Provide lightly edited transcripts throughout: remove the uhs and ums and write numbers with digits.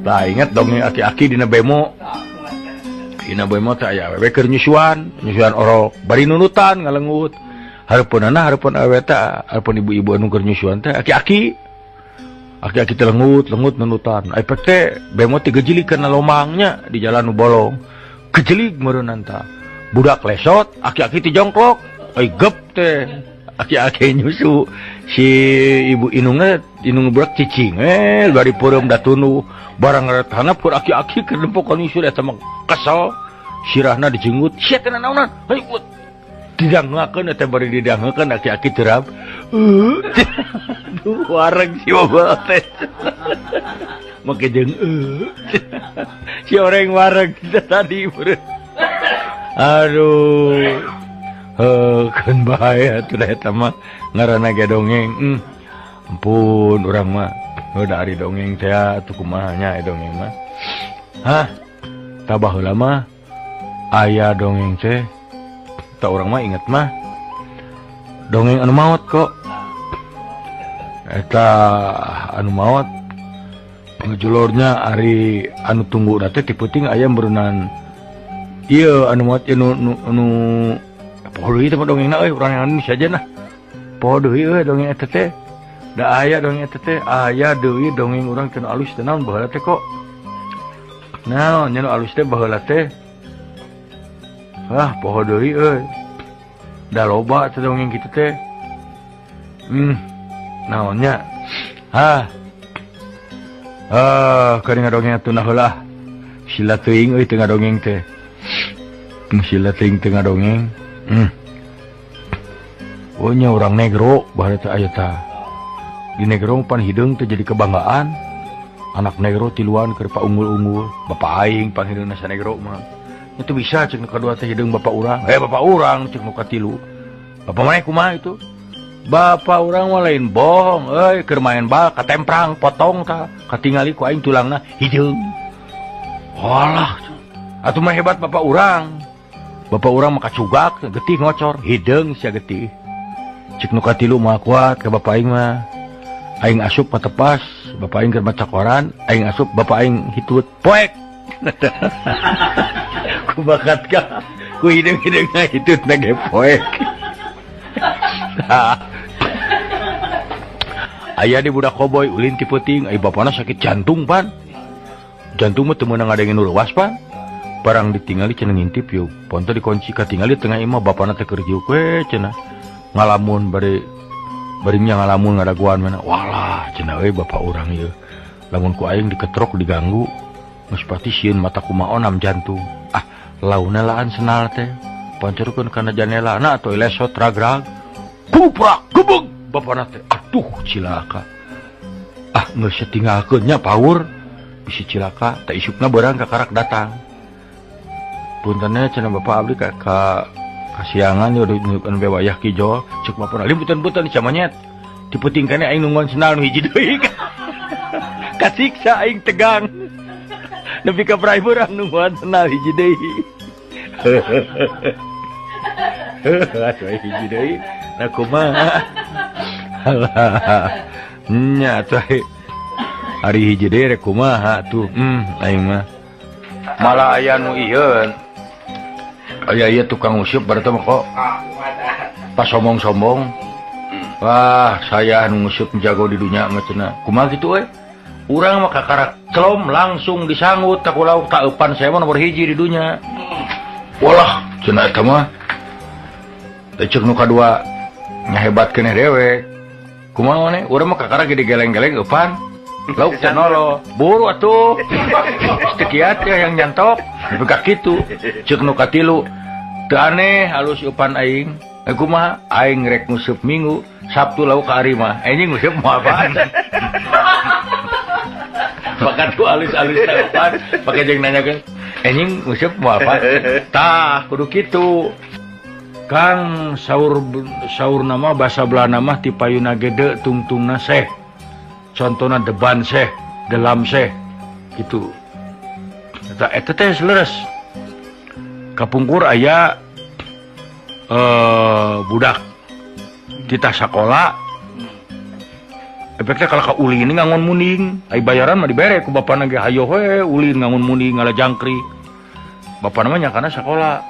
Tah inget dongeng aki-aki dina bemo. Dina bemo teh aya awewe keur nyusuan orok, bari nunutan ngalengut. Harepeunana harepeun awewe teh, harepeun ibu-ibu anu keur nyusuan teh aki-aki. Aki-aki teh lengut nunutan. Ai teh bemo teh gejilikeun lomangnya di jalan nu bolong. Kejelik meureunna tah. Budak lesot, aki-aki teh jongklok. Ai gep teh. Aki-aki nyusu si ibu inungnya budak cicing bari peureum da tunu barang ngaretana peur aki-aki keur nempok nyusu eta mah kesel sirahna dijenggut sia teh naonan heuy didangakeun eta bari didangakeun aki-aki terap aduh wareg si bapak teh make jeung si orang wareg tadi aduh kan bahaya tuh eta mah ngaranna ge dongeng. Ampun urang mah udah ari dongeng teh atuh kumaha nya dongeng mah. Hah? Tah baheula mah aya dongeng teh tah urang mah inget mah dongeng anu maot kok. Eta anu maot ngejulurnya ari anu tungguna teh ti peuting aya berenang ieu anu maot anu poho deui teh dongengna euy urang yang saja nah. Poho deui euy dongeng eta teh. Da aya dongeng eta teh, aya deui dongeng urang teu alus teh naon baheula teh kok. Naon nya nu alus teh baheula teh. Ah, poho deui euy. Da loba teh dongeng kitu teh. Naon nya? Keur ngadongeng atuh heula. Sila teuing euy teu ngadongeng teh. Sila teuing teu ngadongeng. Oh nya orang negro baheula teh aya tah. Di negro pan hideung teh jadi kebanggaan. Anak negro tiluan keur paunggul-unggul. Bapak aing panghideungna sa negro mah. Itu bisa ceuk nu kadua teh hideung bapak urang. Bapak urang ceuk nu katilu. Bapak maneh kumaha itu? Bapak urang mah lain bohong euy keur main bal katemprang potong tah. Katingali ku aing tulangna hideung. Walah. Atuh mah hebat bapak urang. Bapak urang mah kacugak, getih ngocor, hideung sia getih. Cek nu katilu mah kuat ke bapak aing mah. Aing asup patepas, bapak aing keur maca koran, aing asup bapak aing hitut poek. Ku bakat ka, ku hideung-hideungna hitutna ge poek. Aya di budak koboy ulin ti peuting, ai bapana sakit jantung pan. Jantung mah teu meunang ngadengin nu leuwas pan. Barang ditinggali cenah ngintip yuk ponto dikunci katinggali tengah imah bapana teh keur jiuk we cenah ngalamun bari nya ngalamun ngadaguan mana walah cenah we bapak urang ieu lamun ku aing diketrok diganggu geus pati sieun mata kumaha nam jantung launa laan senal teh pancerkeun kana janelana atuh lesot ragrag kuprak gebeg bapana teh atuh cilaka geus tinggalkeun nya paur bisi cilaka teh isukna beurang ka karak datang. Puntennya cenah bapak abdi ka kasiangan ya udah nunjukkan bewayah kijol cek bapak limbutan-butan di camanyet di peuting kana aing nungguan senal nu hiji deui kasiksa aing tegang nepi ka prai beurang nungguan senal hiji deui atuh hiji deui na kumaha nya atuh ari hiji deui rek kumaha tuh aing mah malah aya nu ieu aya tukang usyup berarti mah kok pas sombong-sombong wah saya anu ngusyup jago di dunia mah cenah kumaha kitu we urang mah kakarak celom langsung disanggut ka lauk tak eupan saya mah nomor hiji di dunia walah cenah eta mah ceuk nu kadua nyahebat keneh dewe kumaha maneh urang mah kakarak gede geleng-geleng eupan lauk cenolo buru atuh sekiat ya yang nyantok begak kitu ceuk nu katilu teu aneh halus eupan aing kumaha aing rek ngusup minggu Sabtu lauk ka ari mah anjing ngusup moal apaan maka tuh alus-alus eupan pake jeung nanyakeun anjing ngusup moal apaan tah kudu kitu Kang saur nama bahasa Belanda mah ti payuna gede tungtungna seh contohna deban seh delam seh gitu eta teh leres kapungkur aya budak kita sekolah efeknya kalau ka ulin ngangon muning ai bayaran mah dibere ku bapana ge hayo we ulin ngangon muning ngala jangkrik bapana mah nyakana sakola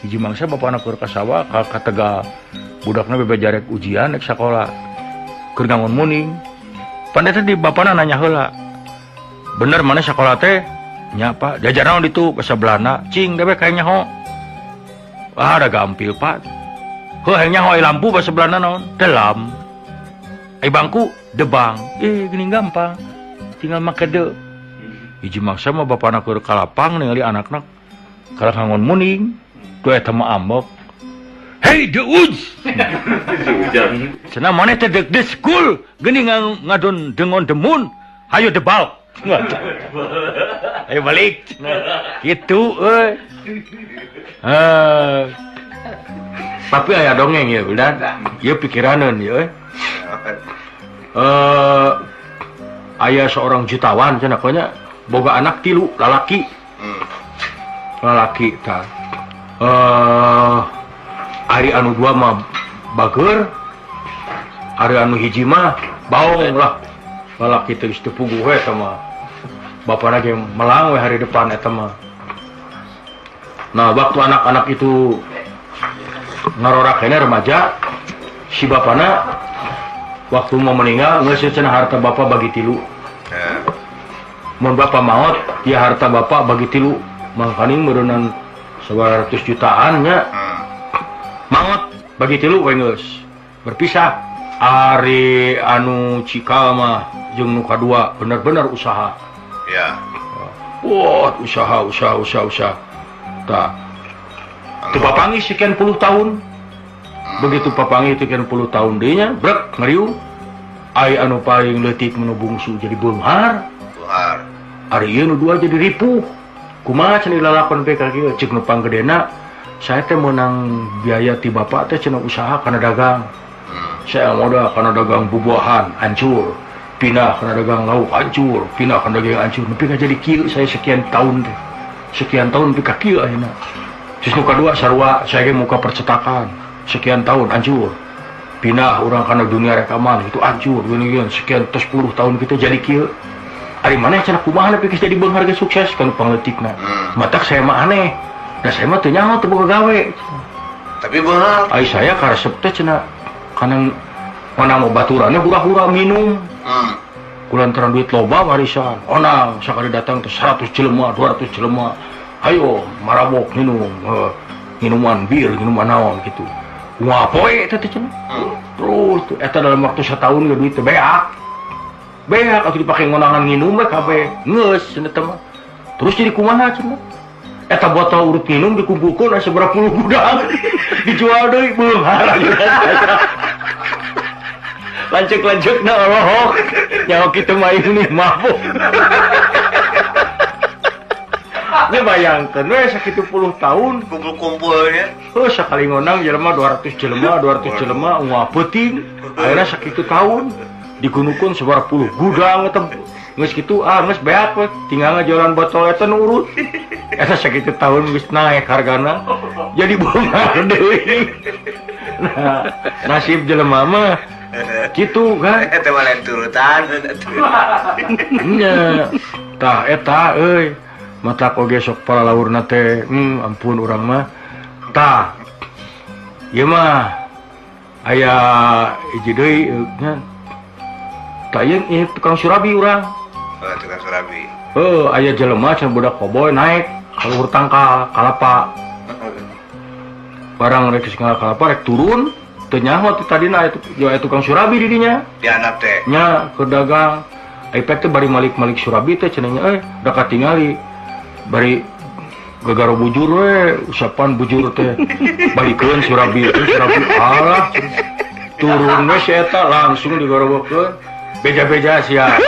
hiji mangsa bapana keur ka sawah ka tega budakna bebejarek ujian rek sakola keur ngangon muning pandai teh di bapana nanya heula bener mana sakola teh nya Pak diajar naon ditu bahasa Belanda cing debe kayak nyaho ada gampil Pak heuh hayang nyaho lampu bahasa Belanda naon delam bangku debang gini gampang tinggal make de hiji maksa mah bapana keur kalapang ningali anakna kalau ngangon muning tuh eta mah ambok hey the uj cenah maneh teh deuk di school geuning ngadon dengon demun hayo debal ayo balik gitu euy tapi aya dongeng ya udah ieu pikiraneun ya aya seorang jutawan cenah konya boga anak 3 lalaki tah ari anu 2 mah bageur ari anu hiji mah baong lah lalaki teh geus teu puguh we eta mah bapana ge melang we hari depan eta mah nah waktu anak-anak itu ngarorakeun remaja si bapana waktu mau meninggal geus cenah harta bapak bagi 3 mun bapak maot ya harta bapak bagi 3 mangkani meureunnan 900 jutaan nya maot bagi 3 we geus berpisah ari anu cikal mah jeung nu kadua bener-bener usaha ya wah usaha tah teu papangi sekian puluh tahun begitu papangi sekian puluh tahun deui nya brek ngariung ai anu paling leutik nu bungsu jadi beunghar ari ieu nu 2 jadi ripuh kumaha cenah lalakon pe ka kieu ceuk nu panggedena saya teh meunang biaya ti bapak teh cenah usaha kana dagang saya modal kana dagang bubuahan hancur pindah kana dagang lauk hancur pindah kana dagang hancur nepi ka jadi kieu saya sekian tahun nepi ka kieu ayeuna terus nu kadua sarua saya ge muka percetakan sekian tahun hancur pindah urang kana dunia rekaman itu hancur geuning sekian 10 tahun kita jadi kieu ari maneh cenah kumaha nepi geus jadi beunghar ge sukses kana pangleutikna matak saya mah aneh da saya mah teu nyaho teu boga gawe tapi beunghar ai saya karesep teh cenah kana onang mau baturannya hura-hura minum kulantaran duit loba warisan onang sakali datang teh 100 jelema 200 jelema ayo marabok minum minuman bir minuman naon gitu ngapoe teh cenah terus eta dalam waktu setahun ge duit teh beak atuh dipake ngonangan nginum we kabeh geus cenah teh mah terus jadi kumaha cenah eta botol urut minum dikumpulkeun asa berapa puluh gudang dijual deui beunghar lancuk na Allah nyawa kita mah ini mabuk ini bayangkan we sakitu puluh tahun kumpul-kumpulnya sakali ngonang jelema 200 jelema ungah peuting ayeuna sakitu tahun digunukeun sabaraha puluh gudang eta geus kitu geus beak we tinggal ngajualan botol eta nu urut eta sakitu tahun geus naek hargana jadi beunghar deui nah nasib jelema mah gitu kan eta mah lain turutan nya tah eta euy mata oge sok palalaurna teh ampun urang mah tah ieu mah aya hiji deui nya tah ieu tukang surabi urang tukang surabi aya jelema can budak koboy naik ka luhur tangkal kalapa barang rek sing kalapa rek turun nyaho tadina itu tukang surabi di dinya dianak teh nya ke dagang ipek teh bari malik surabi teh cenah da katingali bari gegaro bujur we usapan bujur teh balikeun surabi alah turun we si eta langsung digorobokeun beja-beja sia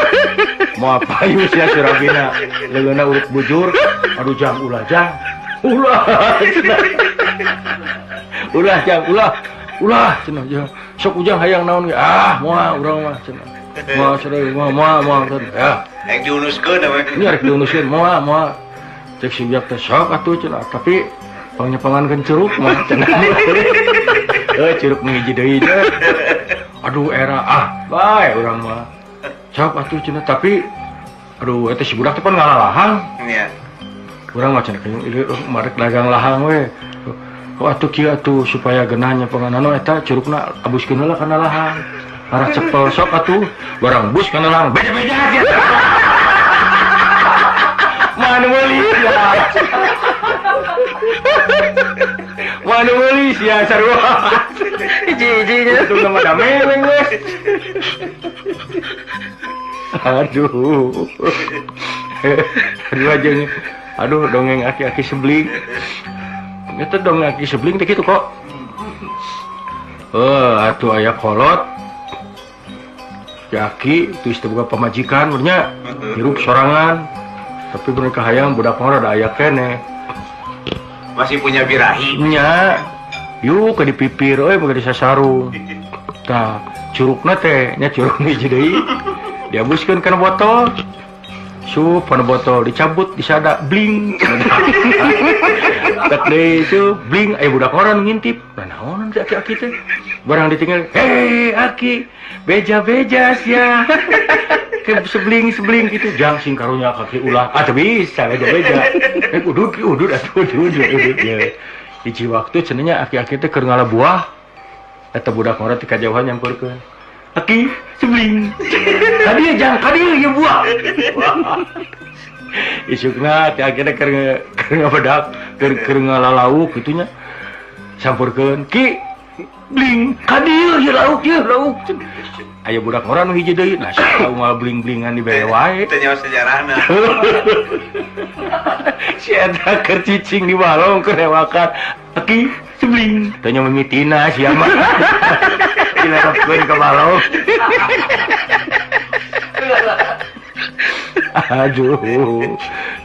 moal payu sia surabina leungeunna urut bujur aduh jang ulah cenah sok ujang hayang naon ge moal urang mah cenah moal sadeu moal ya rek diunuskeun we nya rek diunuskeun moal cek si biak teh sok atuh cenah tapi pangnyepangankeun curug mah cenah curug ngiji deui teh aduh era bae urang mah Sok atuh cenah tapi aduh eta si budak teh pan ngalalahan. Iya. Urang mah cenah marek dagang lahang we. Oh atuh kieu atuh supaya geunahnya panganana eta curugna abuskeun heula kana lahang. Arah cepel sok atuh barang bus kana lahang beda-beda aja. Mana meuli ya. Mana meuli sia sarua. Hiji-hijinya tuh nama dameweng geus. Aduh. Aduh aja nih. Aduh dongeng aki-aki sebling. Itu dongeng aki sebling teh kitu kok. Atuh aya kolot. Aki tuh boga pamajikan benernya hirup sorangan. Tapi mereka hayang budak mah ada aya keneh. Masih punya birahi. Nya. Yuk ke dipipir euy boga disasarung. Tah, curugna teh nya curug hiji deui. Diabuskeun kana botol. Sup kana botol dicabut disada bling. Tak deui itu bling aya budak orang ngintip. Naon teh aki-aki teh? Barang ditinggal, "Hei, Aki, beja-beja sia." Ke sebling gitu jang sing karunya kaki ulah. Ah teu bisa beja-beja. Udud atuh udud ya. Hiji waktu cenanya aki-aki teh keur ngala buah. Eta budak orang teh kajauhan nyamperkeun. Aki, sebling. Kadieu jang, kadieu ieu buah. Isukna teh akhirnya keur ngabedak, keur ngalalau kitunya. Sampurkeun, "Ki, bling, kadieu ieu lauk. Aya budak orang nu hiji deui, nah saha unggal bling-blingan di bere wae." Teu nyawa sejarahna. Si eta keur cicing di balong keur rewakan. Aki, sebling. Teu nya mimitina sia mah. Dilerepkeun ka balong. Aduh.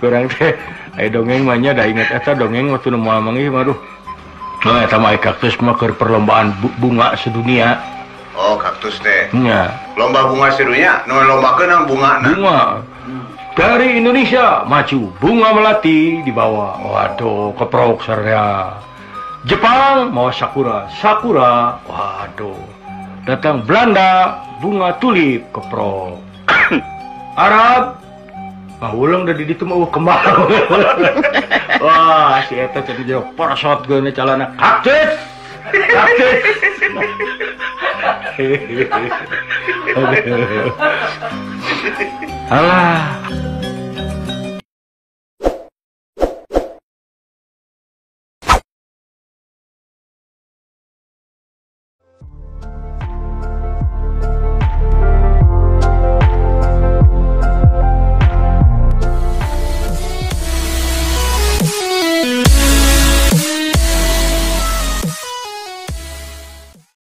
Kurang teh aya dongeng mah nya da inget eta dongeng waktu nu moal manggih mah aduh. Nah, eta mah kaktus mah keur perlombaan bunga sedunia. Oh, kaktus teh. Nya. Lomba bunga sedunia, nu lombakeun nang bungana. Bunga. Dari Indonesia maju bunga melati dibawa. Waduh, keprok sarea. Jepang mau sakura. Waduh. Datang Belanda bunga tulip keprok. Arab ulang dari ditu mah kembang. Wah, si eta jadi jero parasot geuna calana kaktus. Alah.